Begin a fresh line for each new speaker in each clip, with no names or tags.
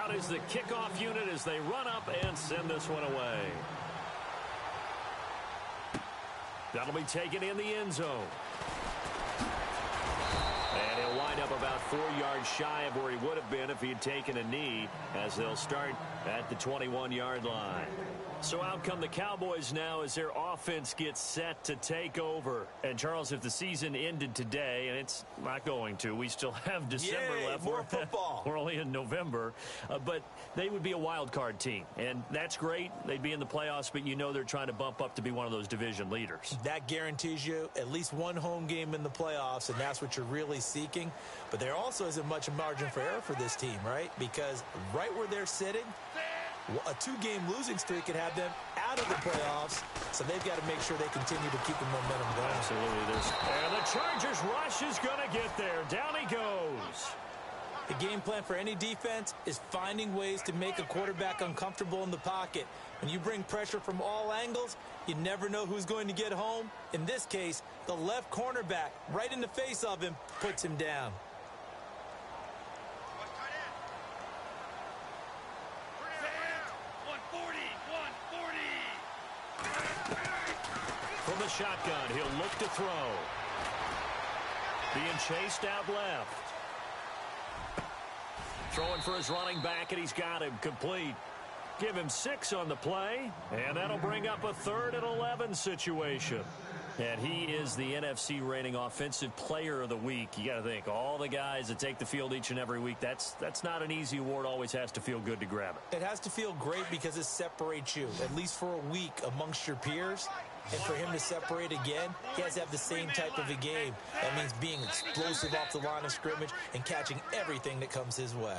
out is the kickoff unit as they run up and send this one away. That'll be taken in the end zone. And he'll wind up about 4 yards shy of where he would have been if he had taken a knee, as they'll start at the 21-yard line. So out come the Cowboys now as their offense gets set to take over. And, Charles, if the season ended today, and it's not going to, we still have December left.
More football.
We're only in November. But they would be a wild card team. And that's great. They'd be in the playoffs, but you know they're trying to bump up to be one of those division leaders.
That guarantees you at least one home game in the playoffs, and that's what you're really seeking. But there also isn't much margin for error for this team, right? Because right where they're sitting, a 2-game losing streak could have them out of the playoffs, so they've got to make sure they continue to keep the momentum going.
Absolutely. And the Chargers rush is going to get there. Down he goes.
The game plan for any defense is finding ways to make a quarterback uncomfortable in the pocket. When you bring pressure from all angles, you never know who's going to get home. In this case, the left cornerback, right in the face of him, puts him down.
From the shotgun, he'll look to throw. Being chased out left. Throwing for his running back, and he's got him complete. Give him 6 on the play, and that'll bring up a 3rd and 11 situation. And he is the NFC rating offensive player of the week. You got to think, all the guys that take the field each and every week, that's not an easy award. Always has to feel good to grab it.
It has to feel great because it separates you, at least for a week, amongst your peers. And for him to separate again, he has to have the same type of a game. That means being explosive off the line of scrimmage and catching everything that comes his way.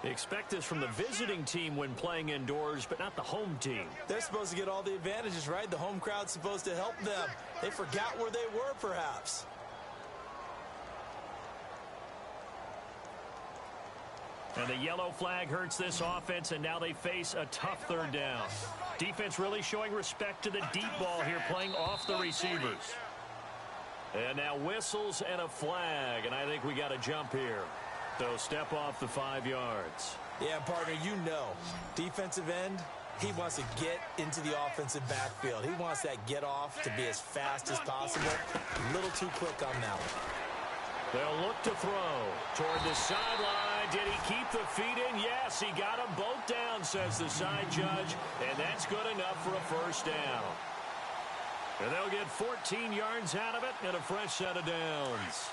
You expect this from the visiting team when playing indoors, but not the home team.
They're supposed to get all the advantages, right? The home crowd's supposed to help them. They forgot where they were, perhaps.
And the yellow flag hurts this offense, and now they face a tough 3rd down. Defense really showing respect to the deep ball here, playing off the receivers. And now whistles and a flag, and I think we got a jump here. So step off the 5 yards.
Yeah, partner, you know, defensive end, he wants to get into the offensive backfield. He wants that get off to be as fast as possible. A little too quick on that one.
They'll look to throw toward the sideline. Did he keep the feet in? Yes, he got them both down, says the side judge, and that's good enough for a 1st down. And they'll get 14 yards out of it and a fresh set of downs.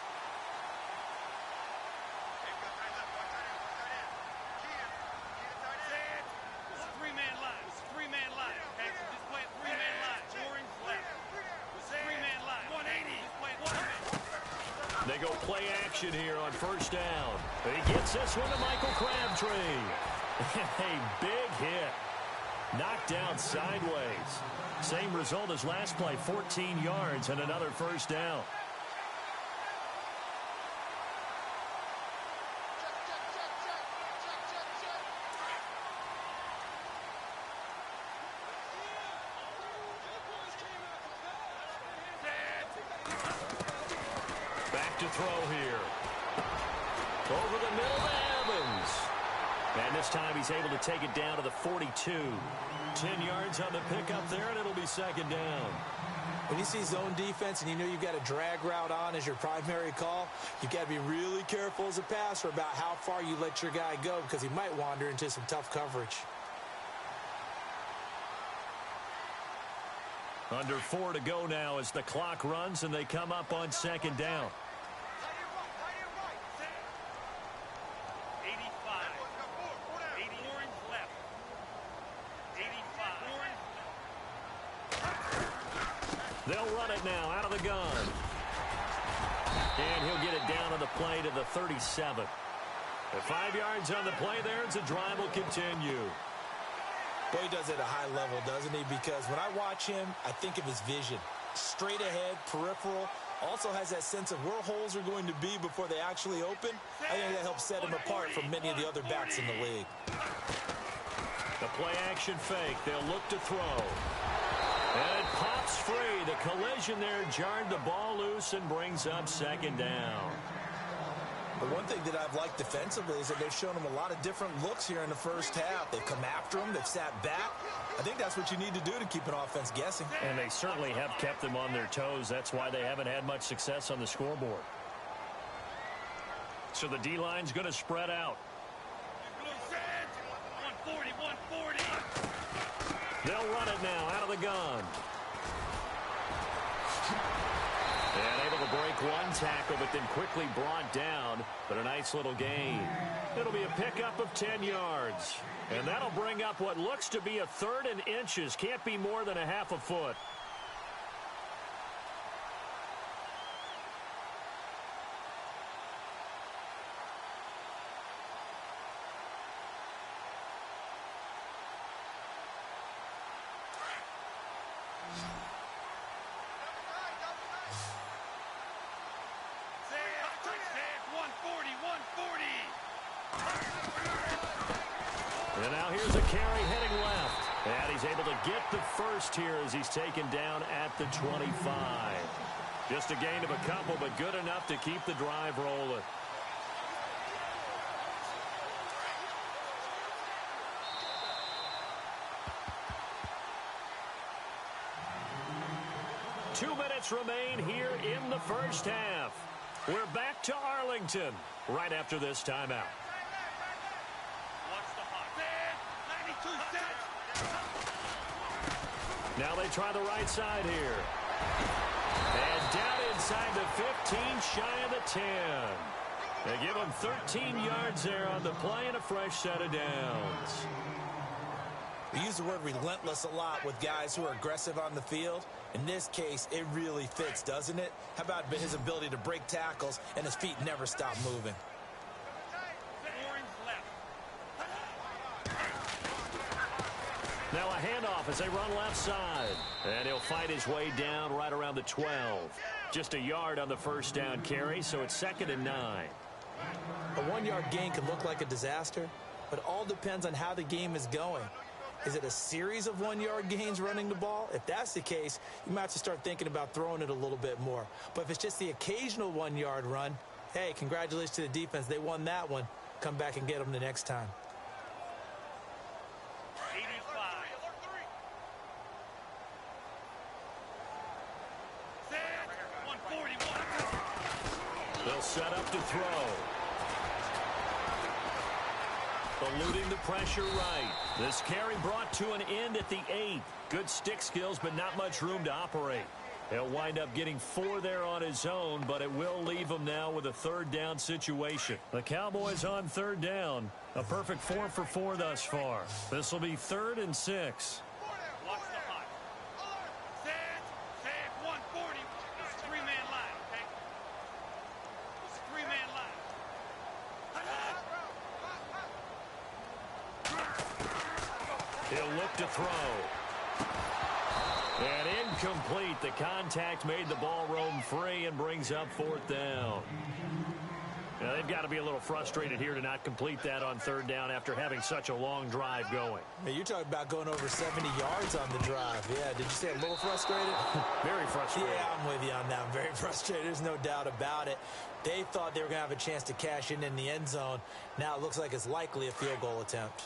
They go play action here on 1st down. He gets this one to Michael Crabtree. A big hit. Knocked down sideways. Same result as last play, 14 yards and another 1st down. To throw here. Over the middle to Evans. And this time he's able to take it down to the 42. 10 yards on the pickup there, and it'll be 2nd down.
When you see zone defense and you know you've got a drag route on as your primary call, you've got to be really careful as a passer about how far you let your guy go because he might wander into some tough coverage.
Under 4 to go now as the clock runs and they come up on 2nd down. They'll run it now out of the gun. And he'll get it down on the play to the 37. The 5 yards on the play there, and the drive will continue.
Boy, he does it at a high level, doesn't he? Because when I watch him, I think of his vision. Straight ahead, peripheral. Also has that sense of where holes are going to be before they actually open. I think that helps set him apart from many of the other backs in the league.
The play action fake. They'll look to throw. And it pops free. The collision there jarred the ball loose and brings up 2nd down.
But one thing that I've liked defensively is that they've shown them a lot of different looks here in the first half. They've come after them. They've sat back. I think that's what you need to do to keep an offense guessing.
And they certainly have kept them on their toes. That's why they haven't had much success on the scoreboard. So the D-line's going to spread out.
140, 140.
They'll run it now out of the gun. And able to break one tackle, but then quickly brought down. But a nice little gain. It'll be a pickup of 10 yards. And that'll bring up what looks to be a 3rd and inches. Can't be more than a half a foot. And now here's a carry heading left. And he's able to get the first here as he's taken down at the 25. Just a gain of a couple, but good enough to keep the drive rolling. Two minutes remain here in the first half. We're back to Arlington right after this timeout. Now they try the right side here. And down inside the 15, shy of the 10. They give them 13 yards there on the play and a fresh set of downs.
We use the word relentless a lot with guys who are aggressive on the field. In this case, it really fits, doesn't it? How about his ability to break tackles and his feet never stop moving?
Now a handoff as they run left side. And he'll fight his way down right around the 12. Just a yard on the first down carry, so it's 2nd and 9.
A 1-yard gain can look like a disaster, but it all depends on how the game is going. Is it a series of 1-yard gains running the ball? If that's the case, you might have to start thinking about throwing it a little bit more. But if it's just the occasional 1-yard run, hey, congratulations to the defense. They won that one. Come back and get them the next time.
They'll set up to throw. Eluding the pressure right. This carry brought to an end at the 8. Good stick skills, but not much room to operate. He'll wind up getting 4 there on his own, but it will leave him now with a 3rd down situation. The Cowboys on 3rd down. A perfect 4 for 4 thus far. This will be 3rd and 6.
Watch the hot. Set, 140. It's a 3-man line, okay? It's a 3-man line.
He'll look to throw. And incomplete. The contact made the ball roam free and brings up 4th down. Now, they've got to be a little frustrated here to not complete that on 3rd down after having such a long drive going.
Man, you're talking about going over 70 yards on the drive. Yeah, did you say a little frustrated?
Very frustrated.
Yeah, I'm with you on that. I'm very frustrated. There's no doubt about it. They thought they were going to have a chance to cash in the end zone. Now it looks like it's likely a field goal attempt.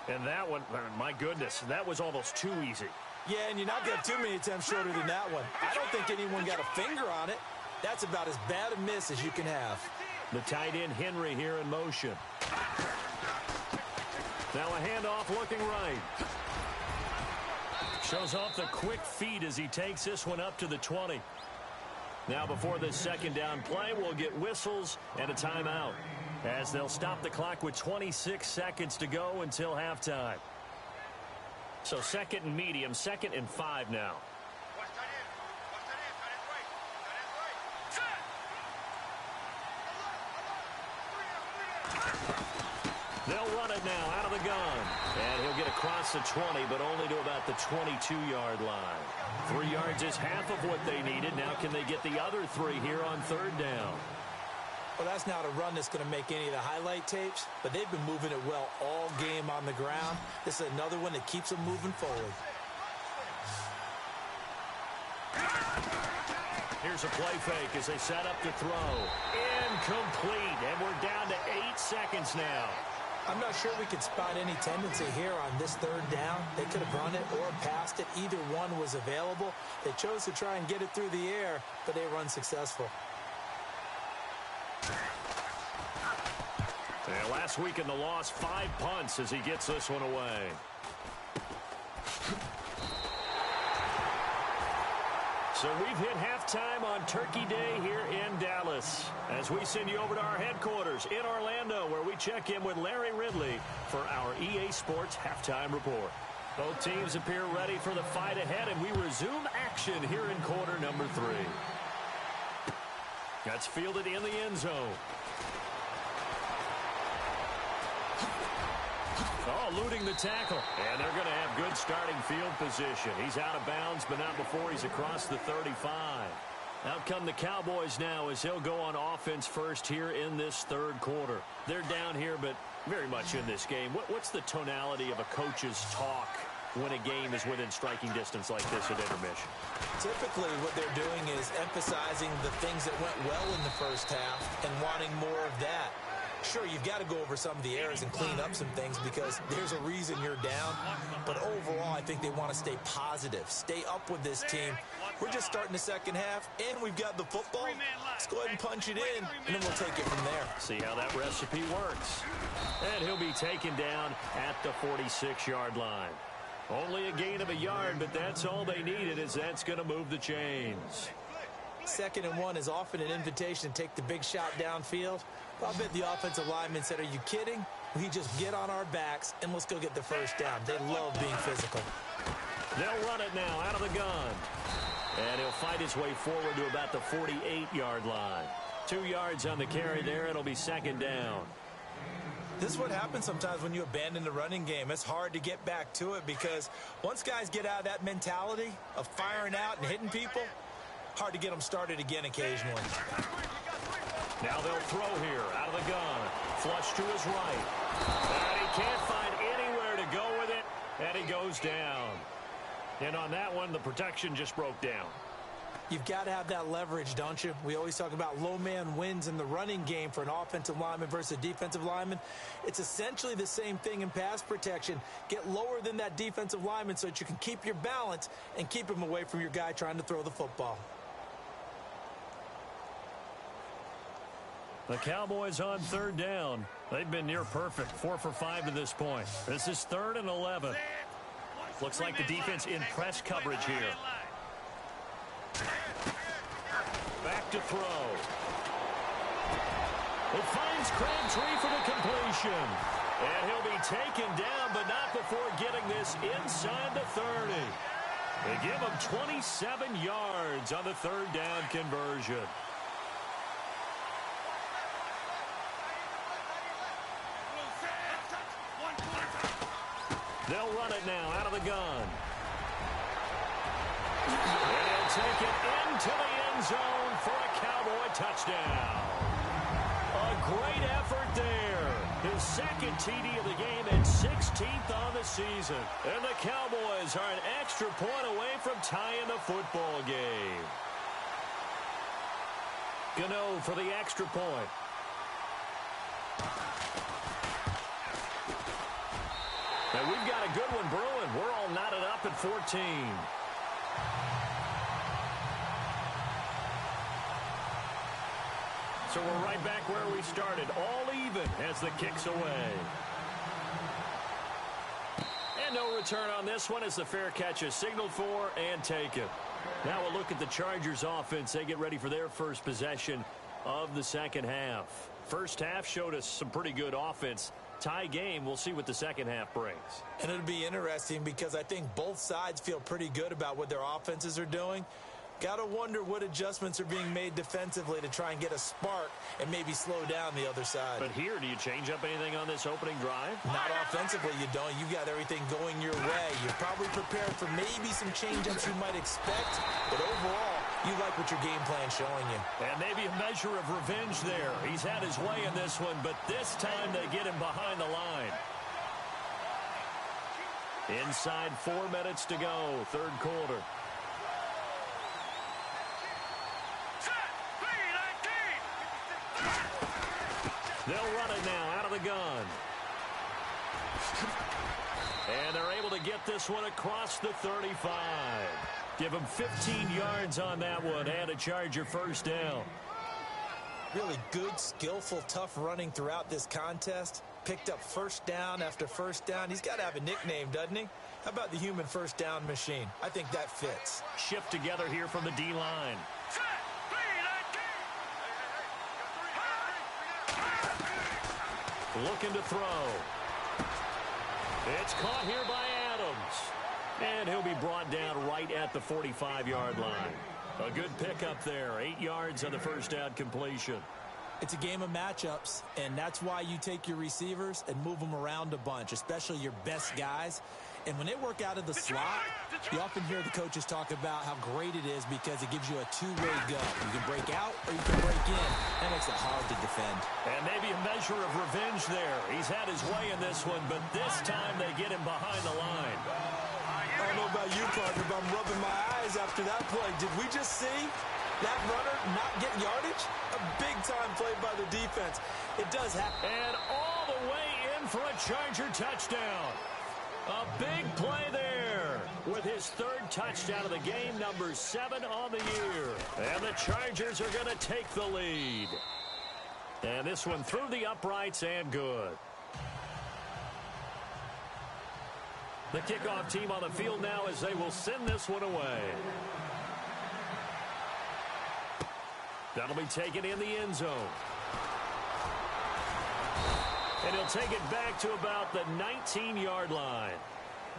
And that one, my goodness, that was almost too easy.
Yeah, and you're not going to have too many attempts shorter than that one. I don't think anyone got a finger on it. That's about as bad a miss as you can have.
The tight end Henry here in motion. Now a handoff looking right. Shows off the quick feet as he takes this one up to the 20. Now before this 2nd down play, we'll get whistles and a timeout, as they'll stop the clock with 26 seconds to go until halftime. So 2nd and medium, 2nd and 5 now. They'll run it now out of the gun. And he'll get across the 20, but only to about the 22-yard line. 3 yards is half of what they needed. Now can they get the other 3 here on 3rd down?
Well, that's not a run that's going to make any of the highlight tapes, but they've been moving it well all game on the ground. This is another one that keeps them moving forward.
Here's Here's a play fake as they set up to throw. Incomplete, and we're down to 8 seconds now.
I'm not sure we could spot any tendency here on this third down. They could have run it or passed it. Either one was available. They chose to try and get it through the air, but they were unsuccessful.
And last week in the loss, 5 punts as he gets this one away. So we've hit halftime on Turkey Day here in Dallas as we send you over to our headquarters in Orlando, where we check in with Larry Ridley for our EA Sports Halftime Report. Both teams appear ready for the fight ahead, and we resume action here in quarter number 3. That's fielded in the end zone. Oh, eluding the tackle. And they're going to have good starting field position. He's out of bounds, but not before he's across the 35. Out come the Cowboys now as they'll go on offense first here in this third quarter. They're down here, but very much in this game. What's the tonality of a coach's talk when a game is within striking distance like this at intermission?
Typically, what they're doing is emphasizing the things that went well in the first half and wanting more of that. Sure, you've got to go over some of the errors and clean up some things because there's a reason you're down. But overall, I think they want to stay positive, stay up with this team. We're just starting the second half, and we've got the football. Let's go ahead and punch it in, and then we'll take it from there.
See how that recipe works. And he'll be taken down at the 46-yard line. Only a gain of a yard, but that's all they needed, as that's going to move the chains.
2nd and 1 is often an invitation to take the big shot downfield. I bet the offensive lineman said, are you kidding? We just get on our backs and let's go get the first down. They love being physical.
They'll run it now out of the gun. And he'll fight his way forward to about the 48-yard line. 2 yards on the carry there. It'll be 2nd down.
This is what happens sometimes when you abandon the running game. It's hard to get back to it because once guys get out of that mentality of firing out and hitting people, hard to get them started again occasionally.
Now they'll throw here out of the gun. Flush to his right. And he can't find anywhere to go with it, and he goes down. And on that one, the protection just broke down.
You've got to have that leverage, don't you? We always talk about low man wins in the running game for an offensive lineman versus a defensive lineman. It's essentially the same thing in pass protection. Get lower than that defensive lineman so that you can keep your balance and keep him away from your guy trying to throw the football.
The Cowboys on 3rd down. They've been near perfect, 4 for 5 to this point. This is 3rd and 11. Looks like the defense in press coverage here. Back to throw. It finds Crabtree for the completion. And he'll be taken down, but not before getting this inside the 30. They give him 27 yards on the 3rd down conversion. They'll run it now out of the gun. And he'll take it into the end zone for a Cowboy touchdown. A great effort there. His 2nd TD of the game and 16th on the season. And the Cowboys are an extra point away from tying the football game. Gano for the extra point. And we've got a good one brewing. We're all knotted up at 14. So we're right back where we started, all even as the kick's away. And no return on this one as the fair catch is signaled for and taken. Now we'll look at the Chargers offense. They get ready for their first possession of the second half. First half showed us some pretty good offense. Tie game, we'll see what the second half brings.
And it'll be interesting because I think both sides feel pretty good about what their offenses are doing. Got to wonder what adjustments are being made defensively to try and get a spark and maybe slow down the other side.
But here, do you change up anything on this opening drive?
Not offensively, you don't. You got everything going your way. You're probably prepared for maybe some change-ups you might expect, but overall, you like what your game plan's showing you.
And maybe a measure of revenge there. He's had his way in this one, but this time they get him behind the line. Inside 4 minutes to go, third quarter. They'll run it now out of the gun. And they're able to get this one across the 35. Give them 15 yards on that one and a Charger first down.
Really good, skillful, tough running throughout this contest. Picked up first down after first down. He's got to have a nickname, doesn't he? How about the human first down machine? I think that fits.
Shift together here from the D-line. Looking to throw. It's caught here by Adams. And he'll be brought down right at the 45-yard line. A good pickup there. 8 yards on the first down completion.
It's a game of matchups, and that's why you take your receivers and move them around a bunch, especially your best guys. And when they work out of the slot, you often hear the coaches talk about how great it is because it gives you a two-way go. You can break out or you can break in. That makes it hard to defend.
And maybe a measure of revenge there. He's had his way in this one, but this time they get him behind the line.
I don't know about you, partner, but I'm rubbing my eyes after that play. Did we just see that runner not get yardage? A big-time play by the defense. It does happen.
And all the way in for a Charger touchdown. A big play there with his third touchdown of the game, number 7 on the year. And the Chargers are going to take the lead. And this one through the uprights and good. The kickoff team on the field now as they will send this one away. That'll be taken in the end zone. And he'll take it back to about the 19-yard line.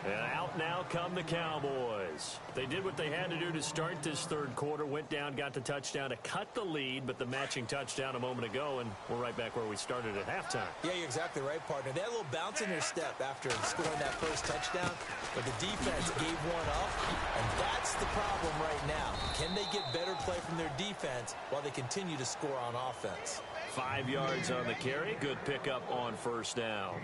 And out now come the Cowboys. They did what they had to do to start this third quarter. Went down, got the touchdown to cut the lead, but the matching touchdown a moment ago, and we're right back where we started at halftime.
Yeah, you're exactly right, partner. They had a little bounce in their step after scoring that first touchdown, but the defense gave one up, and that's the problem right now. Can they get better play from their defense while they continue to score on offense?
5 yards on the carry. Good pickup on first down.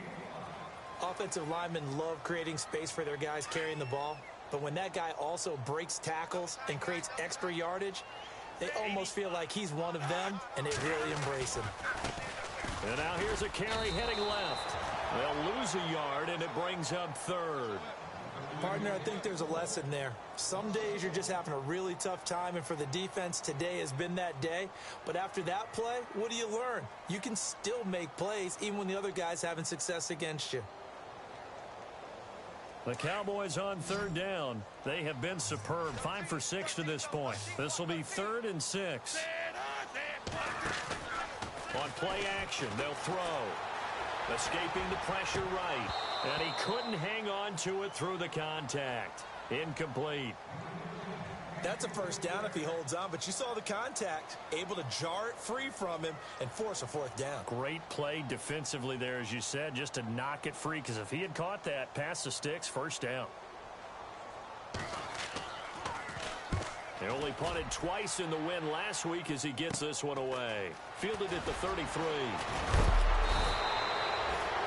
Offensive linemen love creating space for their guys carrying the ball, but when that guy also breaks tackles and creates extra yardage, they almost feel like he's one of them, and they really embrace him.
And now here's a carry heading left. They'll lose a yard, and it brings up third.
Partner, I think there's a lesson there. Some days you're just having a really tough time, and for the defense, today has been that day. But after that play, what do you learn? You can still make plays even when the other guy's having success against you.
The Cowboys on third down. They have been superb. 5 for 6 to this point. This will be 3rd and 6. On play action, they'll throw. Escaping the pressure right. And he couldn't hang on to it through the contact. Incomplete.
That's a first down if he holds on, but you saw the contact. Able to jar it free from him and force a 4th down.
Great play defensively there, as you said, just to knock it free, because if he had caught that, past the sticks, first down. They only punted twice in the win last week as he gets this one away. Fielded at the 33.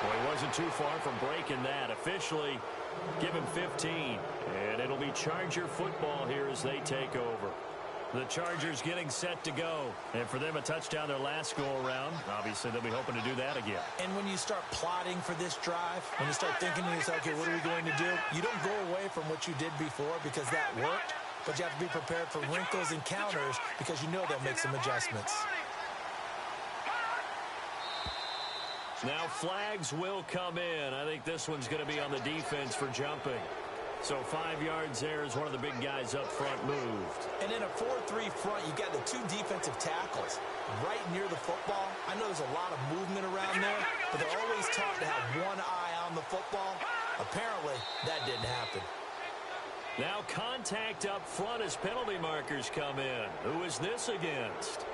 Well, he wasn't too far from breaking that. Officially, give him 15. And it'll be Charger football here as they take over. The Chargers getting set to go. And for them, a touchdown their last go-around. Obviously, they'll be hoping to do that again.
And when you start plotting for this drive, when you start thinking to yourself, okay, what are we going to do? You don't go away from what you did before because that worked. But you have to be prepared for wrinkles and counters because you know they'll make some adjustments.
Now flags will come in. I think this one's going to be on the defense for jumping. So 5 yards there as one of the big guys up front moved.
And in a 4-3 front, you got the 2 defensive tackles right near the football. I know there's a lot of movement around there, but they're always taught to have one eye on the football. Apparently, that didn't happen.
Now contact up front as penalty markers come in. Who is this against?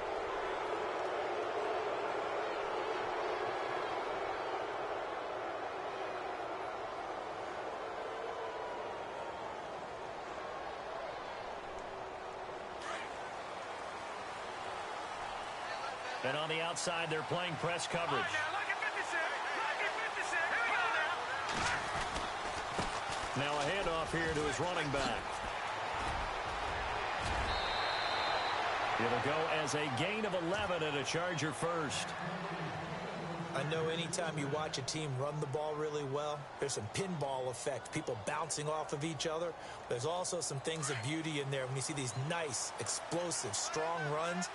And on the outside, they're playing press coverage. Now a handoff here to his running back. It'll go as a gain of 11 and a Charger first.
I know anytime you watch a team run the ball really well, there's some pinball effect, people bouncing off of each other. There's also some things of beauty in there when you see these nice, explosive, strong runs.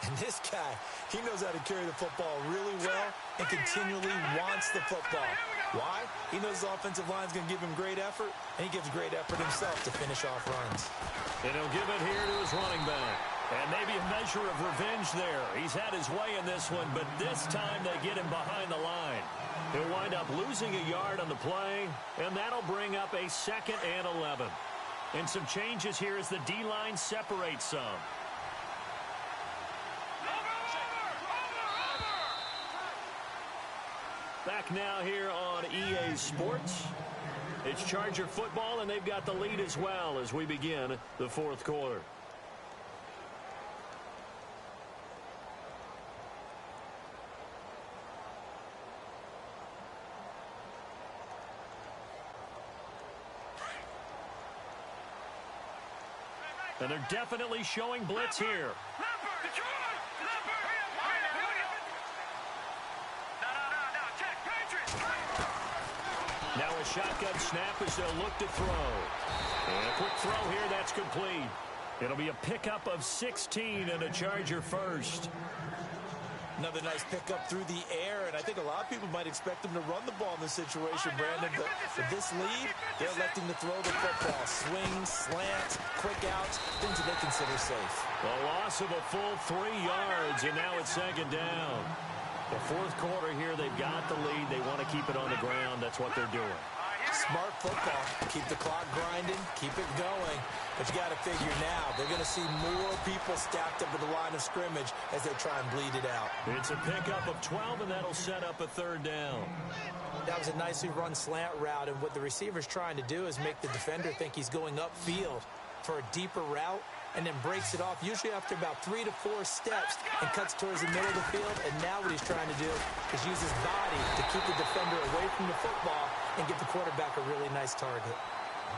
And this guy, he knows how to carry the football really well and continually wants the football. Why? He knows his offensive line's going to give him great effort, and he gives great effort himself to finish off runs.
And he'll give it here to his running back. And maybe a measure of revenge there. He's had his way in this one, but this time they get him behind the line. He'll wind up losing a yard on the play, and that'll bring up a 2nd and 11. And some changes here as the D-line separates some. Back now here on EA Sports. It's Charger football, and they've got the lead as well as we begin the 4th quarter. And they're definitely showing blitz here. Now a shotgun snap as they'll look to throw. And a quick throw here, that's complete. It'll be a pickup of 16 and a Charger first.
Another nice pickup through the air, and I think a lot of people might expect them to run the ball in this situation, Brandon. But with this lead, they're electing to throw the football. Swings, slants, quick outs, things that they consider safe.
A loss of a full 3 yards, and now it's 2nd down. The 4th quarter here, they've got the lead. They want to keep it on the ground. That's what they're doing.
Smart football. Keep the clock grinding. Keep it going. But you got to figure now, they're going to see more people stacked up at the line of scrimmage as they try and bleed it out.
It's a pickup of 12, and that'll set up a 3rd down.
That was a nicely run slant route, and what the receiver's trying to do is make the defender think he's going upfield for a deeper route, and then breaks it off, usually after about 3 to 4 steps, and cuts towards the middle of the field. And now what he's trying to do is use his body to keep the defender away from the football and get the quarterback a really nice target.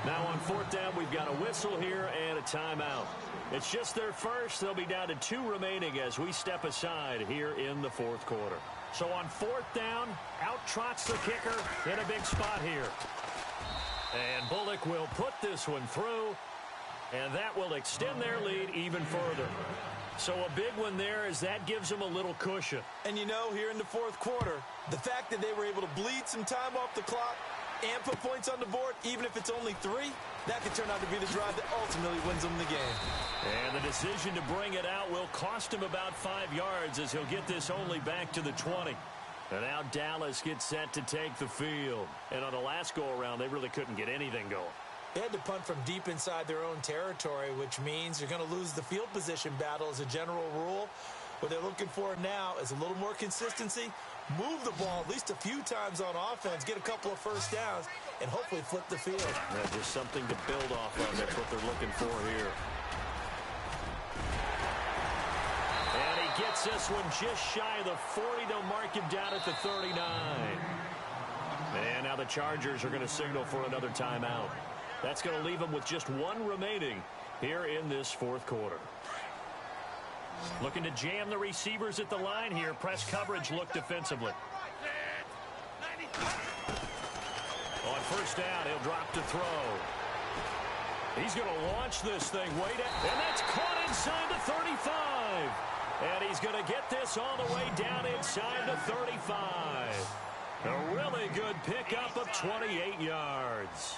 Now on 4th down, we've got a whistle here and a timeout. It's just their first. They'll be down to 2 remaining as we step aside here in the 4th quarter. So on 4th down, out trots the kicker in a big spot here. And Bullock will put this one through, and that will extend their lead even further. So a big one there as that gives them a little cushion.
And you know, here in the 4th quarter, the fact that they were able to bleed some time off the clock and put points on the board, even if it's only 3, that could turn out to be the drive that ultimately wins them the game.
And the decision to bring it out will cost him about 5 yards as he'll get this only back to the 20. And now Dallas gets set to take the field. And on the last go-around, they really couldn't get anything going.
They had to punt from deep inside their own territory, which means you're going to lose the field position battle as a general rule. What they're looking for now is a little more consistency, move the ball at least a few times on offense, get a couple of first downs, and hopefully flip the field.
Yeah, just something to build off of. That's what they're looking for here. And he gets this one just shy of the 40. They'll mark him down at the 39. And now the Chargers are going to signal for another timeout. That's going to leave them with just 1 remaining here in this 4th quarter. Looking to jam the receivers at the line here. Press coverage look defensively. On 1st down, he'll drop to throw. He's going to launch this thing way down. And that's caught inside the 35. And he's going to get this all the way down inside the 35. A really good pickup of 28 yards.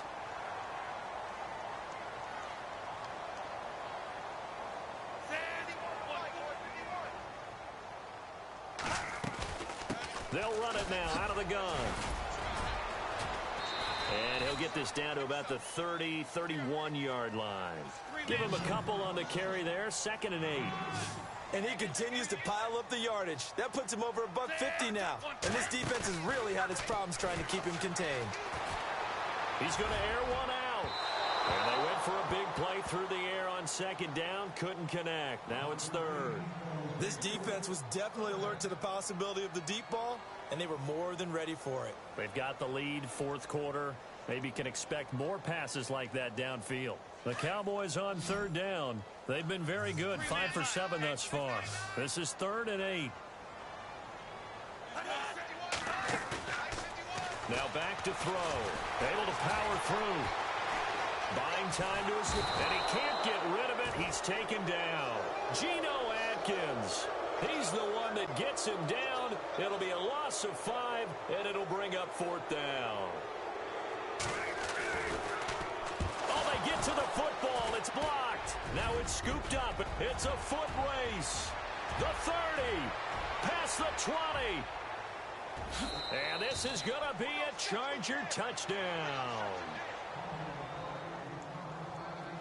They'll run it now out of the gun. And he'll get this down to about the 30, 31-yard line. Give him a couple on the carry there. 2nd and 8.
And he continues to pile up the yardage. That puts him over $150 now. And this defense has really had its problems trying to keep him contained.
He's going to air one out. And they went for a big play through the air on 2nd down. Couldn't connect. Now it's 3rd.
This defense was definitely alert to the possibility of the deep ball, and they were more than ready for it.
They've got the lead, 4th quarter. Maybe can expect more passes like that downfield. The Cowboys on 3rd down. They've been very good, 5 for 7 thus far. This is 3rd and 8. Now back to throw. Able to power through. Buying time to his... And he can't get rid of it. He's taken down. Geno Atkins. He's the one that gets him down. It'll be a loss of 5, and it'll bring up 4th down. Oh, they get to the football. It's blocked. Now it's scooped up. It's a foot race. The 30. Past the 20. And this is going to be a Charger touchdown.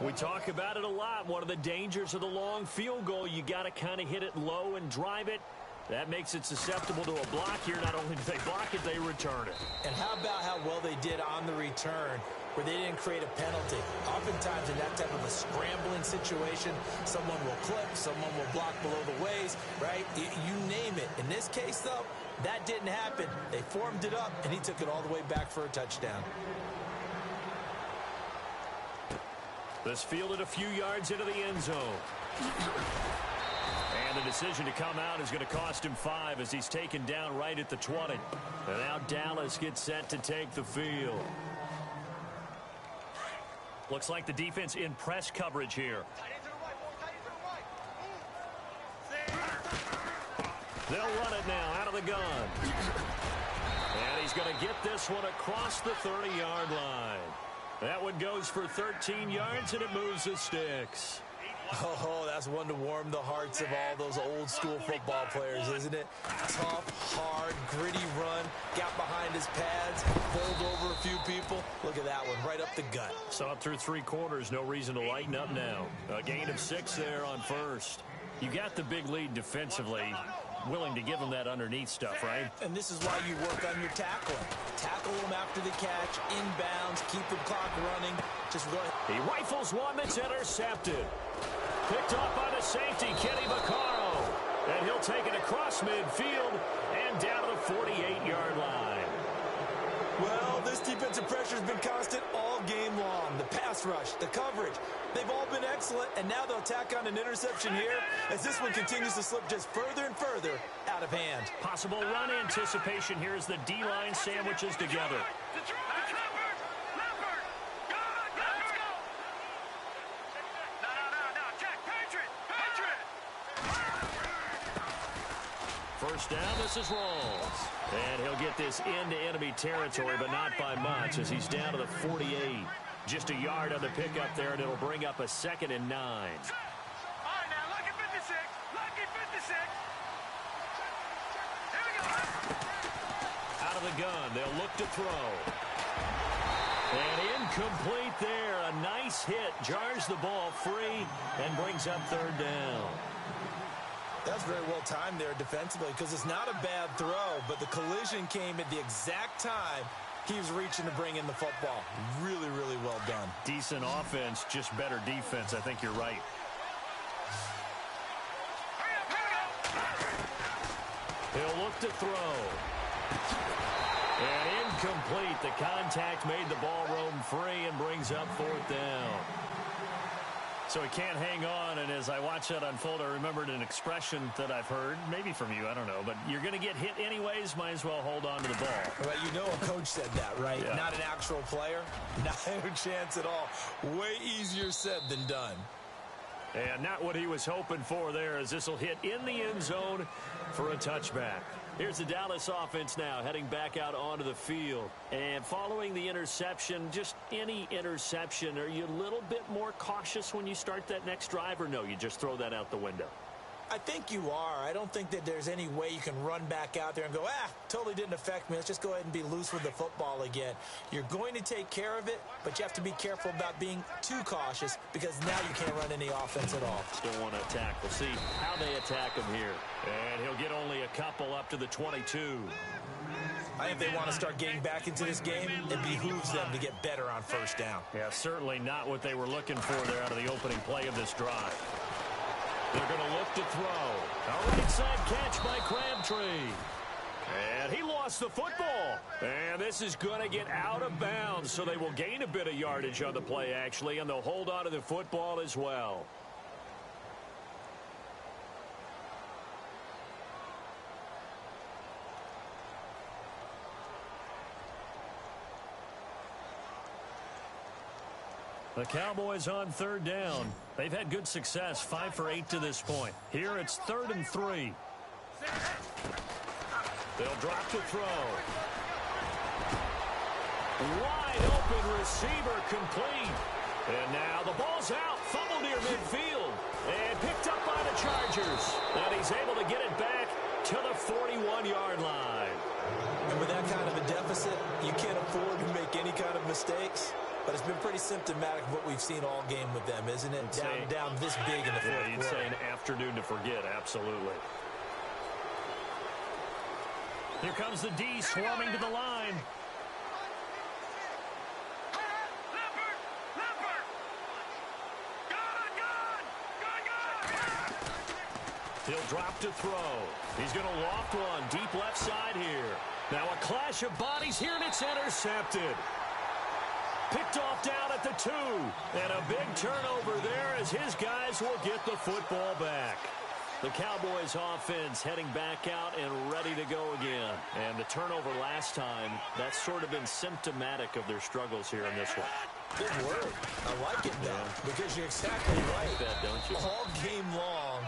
We talk about it a lot. One of the dangers of the long field goal, you got to kind of hit it low and drive it. That makes it susceptible to a block here. Not only do they block it, they return it.
And how about how well they did on the return, where they didn't create a penalty? Oftentimes in that type of a scrambling situation, someone will clip, someone will block below the waist, right? You name it. In this case, though, that didn't happen. They formed it up, and he took it all the way back for a touchdown.
This fielded a few yards into the end zone. And the decision to come out is going to cost him 5 as he's taken down right at the 20. And now Dallas gets set to take the field. Looks like the defense in press coverage here. They'll run it now out of the gun. And he's going to get this one across the 30-yard line. That one goes for 13 yards, and it moves the sticks.
Oh, that's one to warm the hearts of all those old-school football players, isn't it? Tough, hard, gritty run. Got behind his pads, bowled over a few people. Look at that one, right up the gut.
Saw it through 3 quarters. No reason to lighten up now. A gain of 6 there on first. You got the big lead defensively. Willing to give him that underneath stuff, right?
And this is why you work on your tackling. Tackle him after the catch, inbounds, keep the clock running. Just go ahead.
He rifles one that's intercepted. Picked off by the safety, Kenny Vaccaro. And he'll take it across midfield and down to the 48-yard line.
Well, this defensive pressure has been constant all game long. The pass rush, the coverage, they've all been excellent, and now they'll tack on an interception here as this one continues to slip just further and further out of hand.
Possible run anticipation here as the D-line sandwiches together. First down, this is Rawls. And he'll get this into enemy territory, but not by much as he's down to the 48. Just a yard on the pickup there, and it'll bring up a 2nd and 9.
All right, now, lucky 56. Lucky 56. Here we go.
Out of the gun, they'll look to throw. And incomplete there. A nice hit. Jars the ball free and brings up 3rd down.
That's very well timed there defensively because it's not a bad throw, but the collision came at the exact time he was reaching to bring in the football. Really, really well done.
Decent offense, just better defense. I think you're right. He'll look to throw. And incomplete. The contact made the ball roam free and brings up 4th down. So he can't hang on, and as I watch that unfold, I remembered an expression that I've heard, maybe from you, I don't know, but you're going to get hit anyways, might as well hold on to the ball.
Well, you know a coach said that, right?
Yeah.
Not an actual player. Not a chance at all. Way easier said than done.
And not what he was hoping for there, as this will hit in the end zone for a touchback. Here's the Dallas offense now heading back out onto the field. And following the interception, just any interception, are you a little bit more cautious when you start that next drive, or no, you just throw that out the window?
I think you are. I don't think that there's any way you can run back out there and go, totally didn't affect me. Let's just go ahead and be loose with the football again. You're going to take care of it, but you have to be careful about being too cautious because now you can't run any offense at all.
Still want to attack. We'll see how they attack him here. And he'll get only a couple up to the 22.
I think they want to start getting back into this game. It behooves them to get better on 1st down.
Yeah, certainly not what they were looking for there out of the opening play of this drive. They're going to look to throw. A right side catch by Crabtree. And he lost the football. And this is going to get out of bounds, so they will gain a bit of yardage on the play, actually, and they'll hold on to the football as well. The Cowboys on third down. They've had good success, 5 for 8 to this point. Here it's 3rd and 3. They'll drop to throw. Wide open receiver complete. And now the ball's out. Fumble near midfield. And picked up by the Chargers. And he's able to get it back to the 41-yard line.
And with that kind of a deficit, you can't afford to make any kind of mistakes. But it's been pretty symptomatic of what we've seen all game with them, isn't it? Down this big in the fourth quarter.
You'd say an afternoon to forget, absolutely. Here comes the D swarming to the line. He'll drop to throw. He's going to loft one deep left side here. Now a clash of bodies here, and it's intercepted. Picked off down at the 2. And a big turnover there as his guys will get the football back. The Cowboys offense heading back out and ready to go again. And the turnover last time, that's sort of been symptomatic of their struggles here in this one.
Good word. I like it now because you're exactly right.
You like that, don't you?
All game long,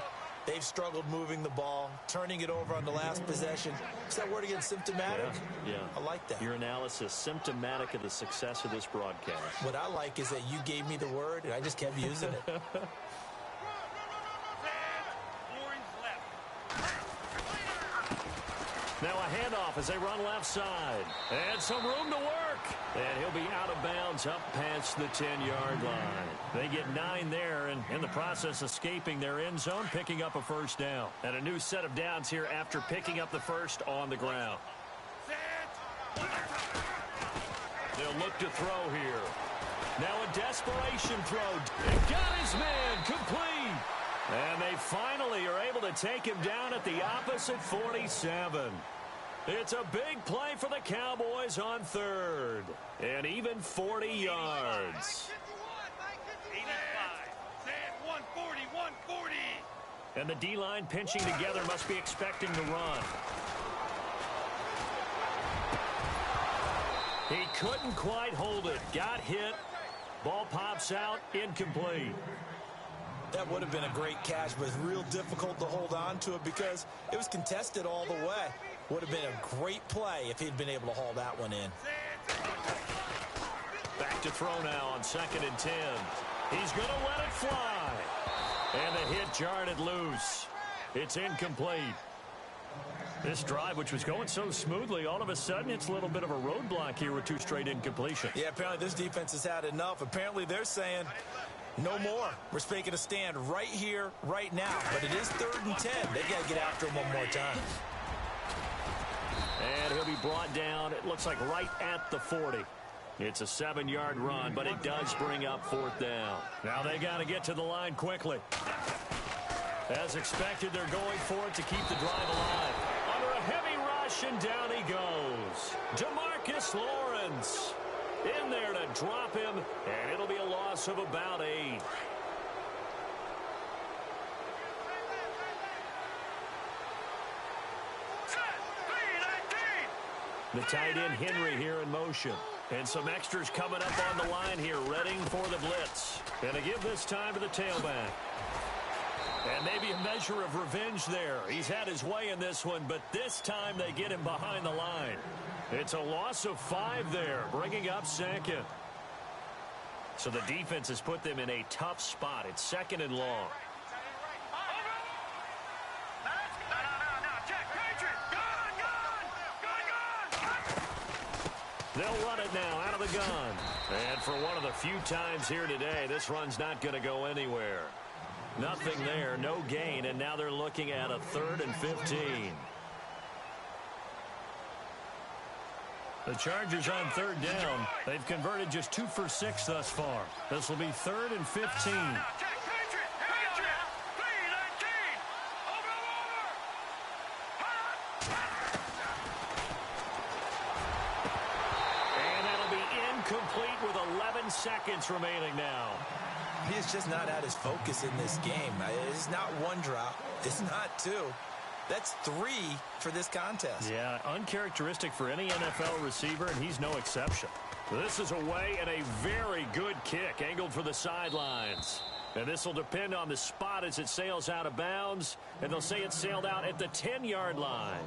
they've struggled moving the ball, turning it over on the last possession. Is that word again, symptomatic?
Yeah.
I like that.
Your analysis, symptomatic of the success of this broadcast.
What I like is that you gave me the word, and I just kept using it.
Now a handoff as they run left side. And some room to work. And he'll be out of bounds up past the 10-yard line. They get 9 there, and in the process escaping their end zone, picking up a first down. And a new set of downs here after picking up the first on the ground. They'll look to throw here. Now a desperation throw. And got his man complete. And they finally are able to take him down at the opposite 47. It's a big play for the Cowboys on third. And even 40 yards.
140.
And the D-line pinching together must be expecting to run. He couldn't quite hold it. Got hit. Ball pops out. Incomplete.
That would have been a great catch, but it's real difficult to hold on to it because it was contested all the way. Would have been a great play if he'd been able to haul that one in.
Back to throw now on 2nd and 10. He's going to let it fly. And the hit jarred it loose. It's incomplete. This drive, which was going so smoothly, all of a sudden it's a little bit of a roadblock here with 2 straight incompletions.
Yeah, apparently this defense has had enough. Apparently they're saying no more. We're making a stand right here, right now. But it is 3rd and 10. They got to get after him one more time.
And he'll be brought down, it looks like right at the 40. It's a 7-yard run, but it does bring up 4th down. Now they got to get to the line quickly. As expected, they're going for it to keep the drive alive. Under a heavy rush, and down he goes. Demarcus Lawrence in there to drop him, and it'll be a loss of about 8. The tight end Henry here in motion. And some extras coming up on the line here, readying for the blitz. And to give this time to the tailback. And maybe a measure of revenge there. He's had his way in this one, but this time they get him behind the line. It's a loss of 5 there, bringing up 2nd. So the defense has put them in a tough spot. It's 2nd and long. They'll run it now out of the gun. And for one of the few times here today, this run's not going to go anywhere. Nothing there, no gain, and now they're looking at a 3rd and 15. The Chargers on 3rd down. They've converted just 2 for 6 thus far. This will be 3rd and 15. Complete with 11 seconds remaining now.
He's just not at his focus in this game. It's not 1 drop. It's not 2. That's 3 for this contest.
Yeah, uncharacteristic for any NFL receiver, and he's no exception. This is away and a very good kick angled for the sidelines. And this will depend on the spot as it sails out of bounds. And they'll say it sailed out at the 10-yard line.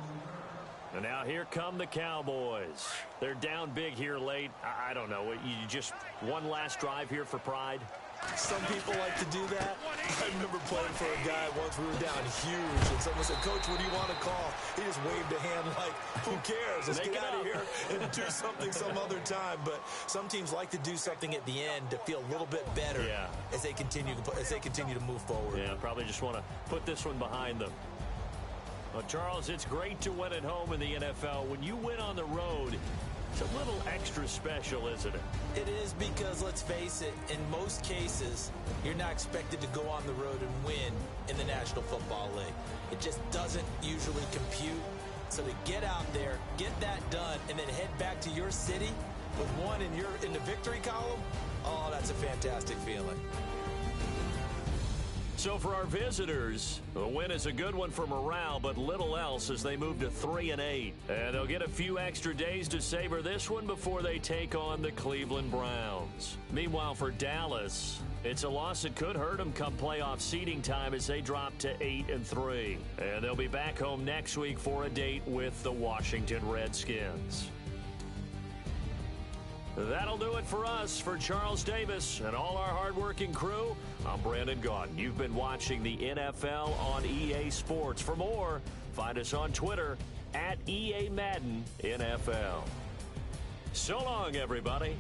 And now here come the Cowboys. They're down big here late. I don't know. You just one last drive here for pride?
Some people like to do that. I remember playing for a guy once. We were down huge, and someone said, "Coach, what do you want to call?" He just waved a hand like, "Who cares? Let's get out of here and do something some other time." But some teams like to do something at the end to feel a little bit better as they continue to move forward.
Yeah, probably just want to put this one behind them. Well, Charles, it's great to win at home in the NFL. When you win on the road, it's a little extra special, isn't it?
It is, because let's face it, in most cases, you're not expected to go on the road and win in the National Football League. It just doesn't usually compute. So to get out there, get that done, and then head back to your city with one in the victory column, oh, that's a fantastic feeling.
So for our visitors, the win is a good one for morale, but little else as they move to 3-8. And they'll get a few extra days to savor this one before they take on the Cleveland Browns. Meanwhile, for Dallas, it's a loss that could hurt them come playoff seeding time as they drop to 8-3. And they'll be back home next week for a date with the Washington Redskins. That'll do it for us. For Charles Davis and all our hardworking crew, I'm Brandon Gaudin. You've been watching the NFL on EA Sports. For more, find us on Twitter @EA Madden NFL. So long, everybody.